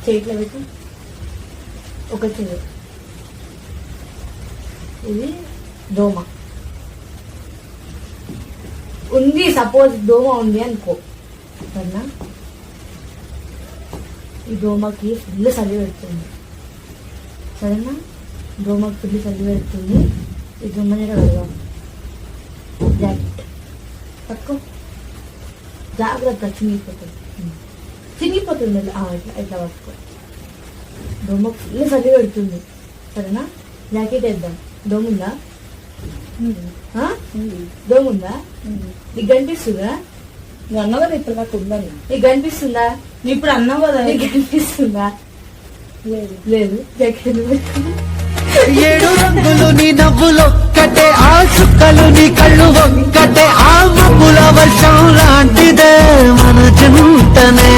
చేతిలో పెట్టి ఒక చెయ్యి. ఇది దోమ ఉంది, సపోజ్ దోమ ఉంది అనుకో, సరేనా? ఈ దోమకి ఫుల్ చలి పెడుతుంది, సరేనా? దోమకి ఫుల్ చలి పెడుతుంది. ఈ దోమ దగ్గర కడదాం. జాకెట్ పట్టుకో, జాగ్రత్త, చినిగిపోతుంది. ఇట్లా పట్టుకో. దోమకు ఫుల్ చలి పెడుతుంది, సరేనా? జాకెట్ వేద్దాం. దోమ ఉందా? దోమ ఉందా? నీకు కనిపిస్తుందా? నువ్వు అన్నావు కదా ఇప్పుడు నాకు ఉందని. నీకు కనిపిస్తుందా? నువ్వు ఇప్పుడు అన్నావు కదా. నీకు కనిపిస్తుందా? లేదు లేదు. జాకెట్ పెట్టుకుని 7 రంగులు నీ నవ్వులో కట్టే, ఆ చుక్కలు నీ కళ్ళు ఒక్కటే, ఆ మబ్బుల వర్షం లాంటిదే మన చింతనే.